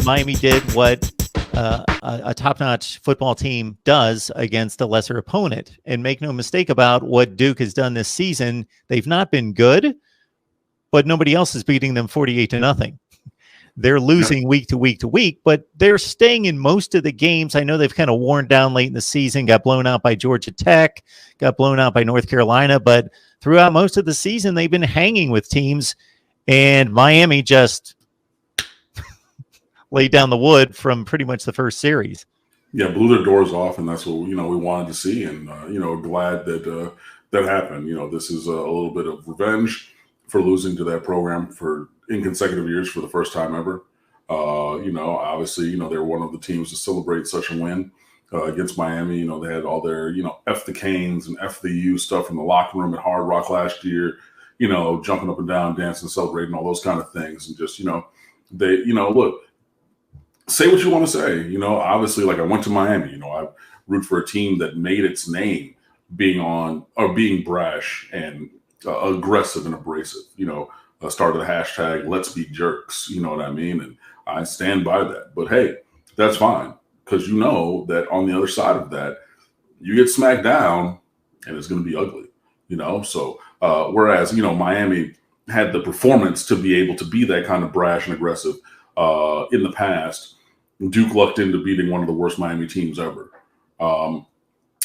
Miami did what a top-notch football team does against a lesser opponent. And make no mistake about what Duke has done this season. They've not been good, but nobody else is beating them 48-0. They're losing week to week to week, but they're staying in most of the games. I know they've kind of worn down late in the season, got blown out by Georgia Tech, got blown out by North Carolina, but throughout most of the season, they've been hanging with teams, and Miami just laid down the wood from pretty much the first series. Yeah, blew their doors off, and that's what we wanted to see, and glad that that happened. This is a little bit of revenge for losing to that program in consecutive years for the first time ever. Obviously, they're one of the teams to celebrate such a win against Miami. They had all their F the Canes and F the U stuff in the locker room at Hard Rock last year. Jumping up and down, dancing, celebrating, all those kind of things, and just they look. Say what you want to say. Obviously, like I went to Miami. I root for a team that made its name being brash and aggressive and abrasive. Started the hashtag Let's Be Jerks. You know what I mean? And I stand by that. But hey, that's fine, because that on the other side of that, you get smacked down and it's going to be ugly. So whereas Miami had the performance to be able to be that kind of brash and aggressive in the past, Duke lucked into beating one of the worst Miami teams ever. And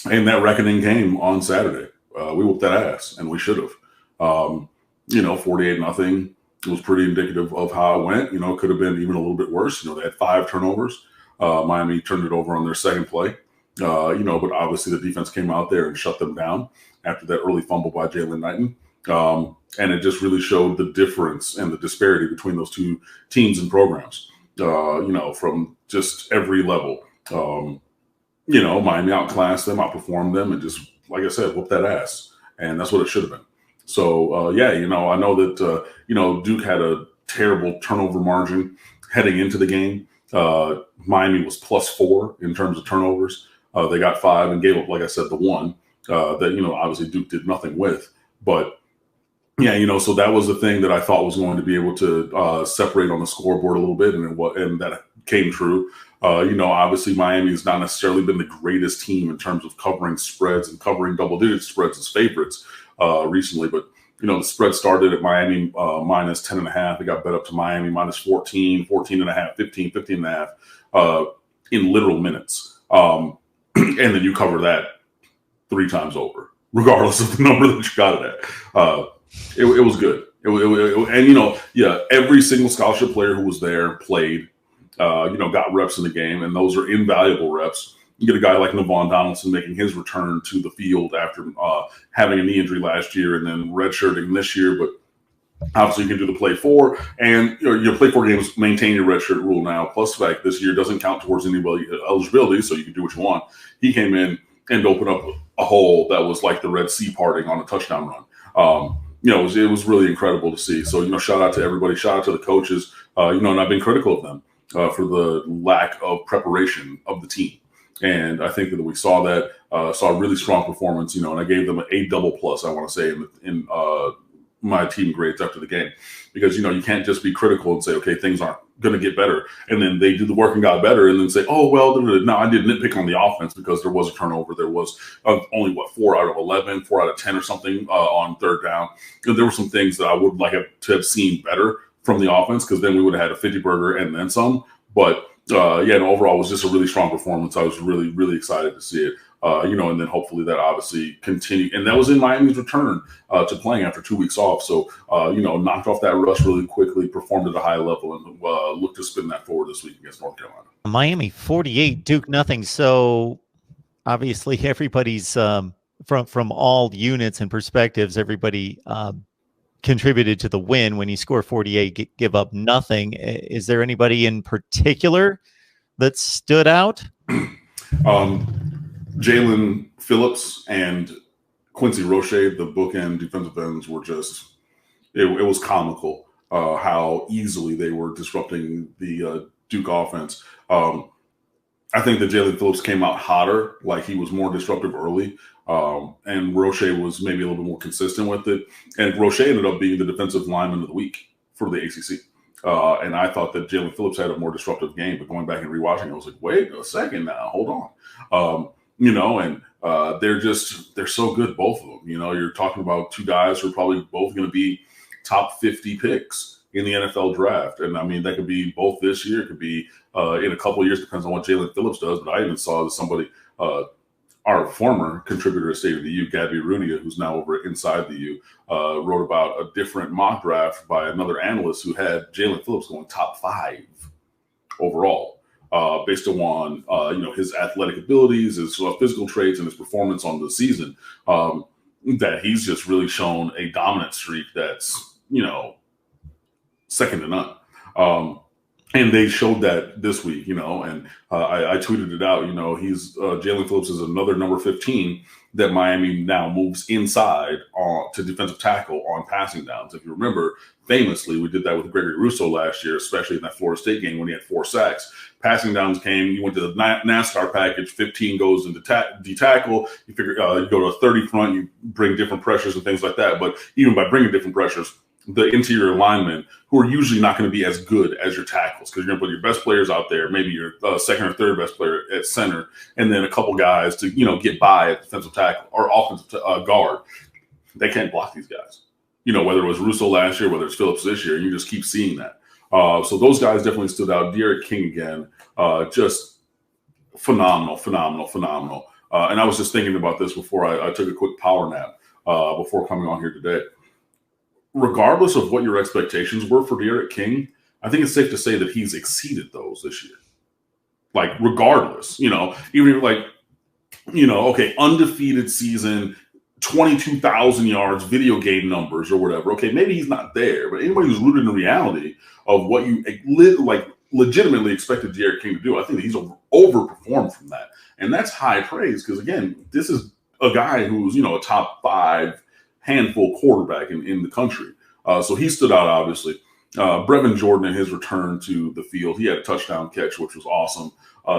that reckoning came on Saturday. We whooped that ass, and we should have. 48-0. It was pretty indicative of how it went. It could have been even a little bit worse. They had 5 turnovers. Miami turned it over on their second play. But obviously the defense came out there and shut them down after that early fumble by Jalen Knighton. And it just really showed the difference and the disparity between those two teams and programs, from just every level. Miami outclassed them, outperformed them, and just, like I said, whooped that ass. And that's what it should have been. So, I know that, Duke had a terrible turnover margin heading into the game. Miami was +4 in terms of turnovers. They got 5 and gave up, like I said, the 1 that, obviously Duke did nothing with. But, so that was the thing that I thought was going to be able to separate on the scoreboard a little bit, and that came true. Obviously Miami has not necessarily been the greatest team in terms of covering spreads and covering double-digit spreads as favorites recently, but the spread started at Miami minus 10.5. It got bet up to Miami minus 14, 14.5, 15, 15.5 in literal minutes, and then you cover that 3 times over, regardless of the number that you got it at. It was good. Every single scholarship player who was there played. Got reps in the game, and those are invaluable reps. You get a guy like Navon Donaldson making his return to the field after having a knee injury last year and then redshirting this year. But obviously, you can do the play 4, and your play 4 games maintain your redshirt rule now. Plus, the fact this year doesn't count towards anybody eligibility, so you can do what you want. He came in and opened up a hole that was like the Red Sea parting on a touchdown run. It was really incredible to see. So, shout out to everybody. Shout out to the coaches. And I've been critical of them for the lack of preparation of the team. And I think that we saw that, saw a really strong performance, and I gave them an A++, I want to say, in my team grades after the game. Because, you can't just be critical and say, okay, things aren't going to get better. And then they do the work and got better and then say, oh, well, no, I did nitpick on the offense because there was a turnover. There was only, 4 out of 11, 4 out of 10 or something on third down. And there were some things that I would like to have seen better from the offense, because then we would have had a 50-burger and then some. But overall, it was just a really strong performance. I was really, really excited to see it. And then hopefully that obviously continued. And that was in Miami's return to playing after 2 weeks off. So, knocked off that rush really quickly, performed at a high level, and look to spin that forward this week against North Carolina. Miami 48, Duke nothing. So obviously everybody's from all units and perspectives, everybody contributed to the win. When you score 48, give up nothing. Is there anybody in particular that stood out? Jalen Phillips and Quincy Roche, the bookend defensive ends, were just, it was comical how easily they were disrupting the Duke offense. I think that Jalen Phillips came out hotter, like he was more disruptive early. And Roche was maybe a little bit more consistent with it. And Roche ended up being the defensive lineman of the week for the ACC. And I thought that Jalen Phillips had a more disruptive game, but going back and rewatching, I was like, wait a second now, hold on. And they're so good, both of them. You're talking about two guys who are probably both going to be top 50 picks in the NFL draft. And I mean, that could be both this year, it could be in a couple of years, depends on what Jalen Phillips does. But I even saw that somebody, our former contributor at State of the U, Gabby Rudia, who's now over at Inside the U, wrote about a different mock draft by another analyst who had Jalen Phillips going top 5 overall, based on his athletic abilities, his physical traits, and his performance on the season. That he's just really shown a dominant streak that's second to none. And they showed that this week, and I tweeted it out. He's Jalen Phillips is another number 15 that Miami now moves inside to defensive tackle on passing downs. If you remember, famously, we did that with Gregory Rousseau last year, especially in that Florida State game when he had 4 sacks. Passing downs came. You went to the NASCAR package. 15 goes into D-tackle. You figure you go to a 30 front. You bring different pressures and things like that. But even by bringing different pressures, the interior linemen, who are usually not going to be as good as your tackles, because you're going to put your best players out there, maybe your second or third best player at center, and then a couple guys to get by at defensive tackle or offensive guard. They can't block these guys. Whether it was Russo last year, whether it's Phillips this year, you just keep seeing that. So those guys definitely stood out. D'Eriq King again, just phenomenal. And I was just thinking about this before I took a quick power nap before coming on here today. Regardless of what your expectations were for D'Eriq King, I think it's safe to say that he's exceeded those this year. Like, regardless, even okay, undefeated season, 22,000 yards, video game numbers or whatever. Okay, maybe he's not there, but anybody who's rooted in the reality of what you legitimately expected D'Eriq King to do, I think that he's overperformed from that. And that's high praise because, again, this is a guy who's, a top 5 handful quarterback in the country. So he stood out, obviously. Brevin Jordan in his return to the field, he had a touchdown catch, which was awesome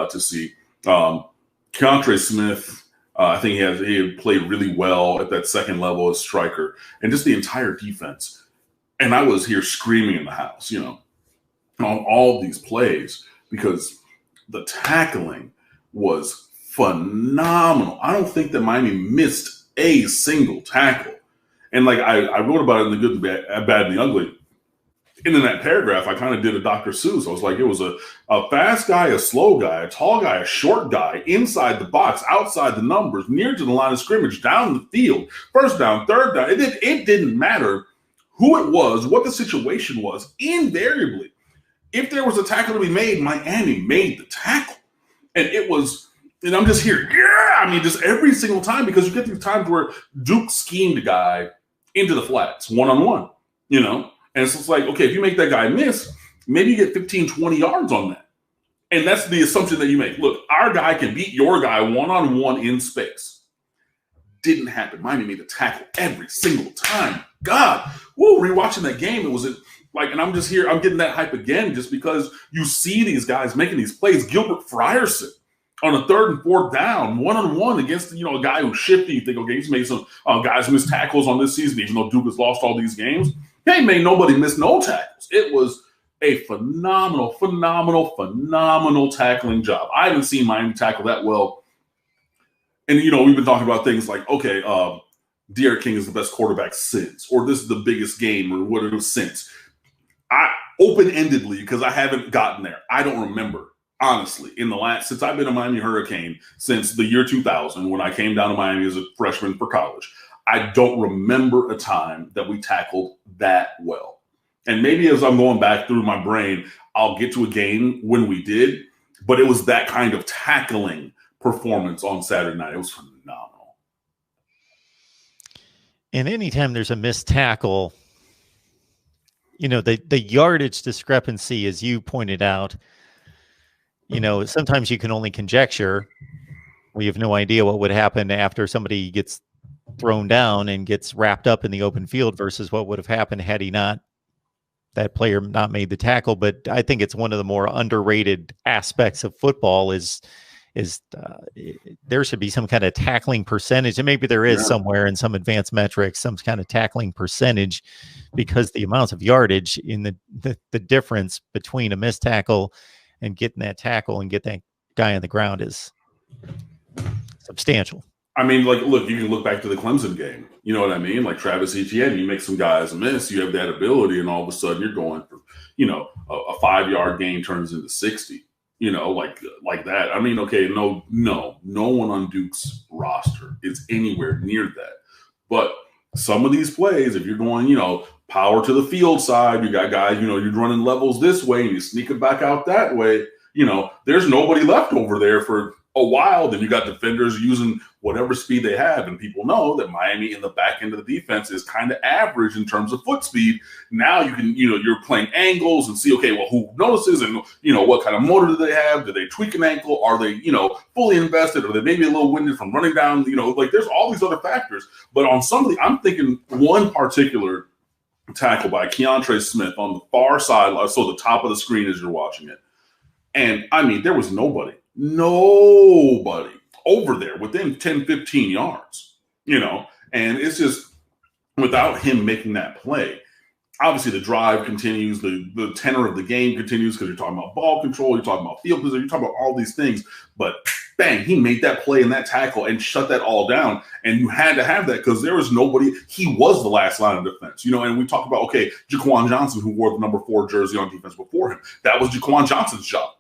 to see. Keontre Smith, I think he had played really well at that second level as striker, and just the entire defense. And I was here screaming in the house, on all these plays because the tackling was phenomenal. I don't think that Miami missed a single tackle. And I wrote about it in the good, the bad, and the ugly. And in that paragraph, I kind of did a Dr. Seuss. I was like, it was a fast guy, a slow guy, a tall guy, a short guy, inside the box, outside the numbers, near to the line of scrimmage, down the field, first down, third down. It didn't matter who it was, what the situation was. Invariably, if there was a tackle to be made, Miami made the tackle. And it was, and I'm just here, just every single time, because you get these times where Duke schemed a guy into the flats, one-on-one, And so it's like, okay, if you make that guy miss, maybe you get 15, 20 yards on that. And that's the assumption that you make. Look, our guy can beat your guy one-on-one in space. Didn't happen. Miami made the tackle every single time. God, rewatching that game, it was and I'm just here, I'm getting that hype again just because you see these guys making these plays. Gilbert Frierson on a 3rd and 4th down, one-on-one against, a guy who's shifty. You think, okay, he's made some guys miss tackles on this season, even though Duke has lost all these games. They made nobody miss no tackles. It was a phenomenal tackling job. I haven't seen Miami tackle that well. And, we've been talking about things like, okay, D'Eriq King is the best quarterback since, or this is the biggest game, or what it was since. Open-endedly, because I haven't gotten there. I don't remember, honestly, since I've been a Miami Hurricane, since the year 2000, when I came down to Miami as a freshman for college. I don't remember a time that we tackled that well. And maybe as I'm going back through my brain, I'll get to a game when we did, but it was that kind of tackling performance on Saturday night. It was phenomenal. And anytime there's a missed tackle, the yardage discrepancy, as you pointed out, sometimes you can only conjecture. We have no idea what would happen after somebody gets thrown down and gets wrapped up in the open field versus what would have happened had that player not made the tackle. But I think it's one of the more underrated aspects of football is there should be some kind of tackling percentage, and maybe there is somewhere in some advanced metrics, some kind of tackling percentage, because the amounts of yardage in the difference between a missed tackle and getting that tackle and get that guy on the ground is substantial. I mean, like, look, you can look back to the Clemson game. You know what I mean? Like Travis Etienne, you make some guys miss, you have that ability, and all of a sudden you're going for, a 5-yard gain turns into 60. Like that. I mean, okay, no one on Duke's roster is anywhere near that. But some of these plays, if you're going, power to the field side, you got guys, you're running levels this way and you sneak it back out that way, there's nobody left over there for a while. Then you got defenders using whatever speed they have. And people know that Miami in the back end of the defense is kind of average in terms of foot speed. Now you can, you're playing angles and see, okay, well, who notices and, what kind of motor do they have? Do they tweak an ankle? Are they, fully invested? Are they maybe a little winded from running down? Like there's all these other factors. But on somebody, I'm thinking one particular tackle by Keontre Smith on the far side, so the top of the screen as you're watching it. And I mean, there was nobody over there within 10, 15 yards, and it's just without him making that play. Obviously, the drive continues, the tenor of the game continues because you're talking about ball control, you're talking about field position, you're talking about all these things. But bang, he made that play and that tackle and shut that all down. And you had to have that because there was nobody. He was the last line of defense, and we talk about, okay, Jaquan Johnson, who wore the number 4 jersey on defense before him. That was Jaquan Johnson's job.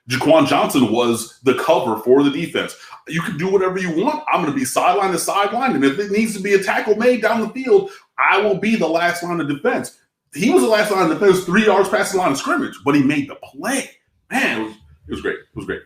Jaquan Johnson was the cover for the defense. You can do whatever you want. I'm going to be sideline to sideline. And if it needs to be a tackle made down the field, I will be the last line of defense. He was the last line of defense 3 yards past the line of scrimmage, but he made the play. Man, it was great. It was great.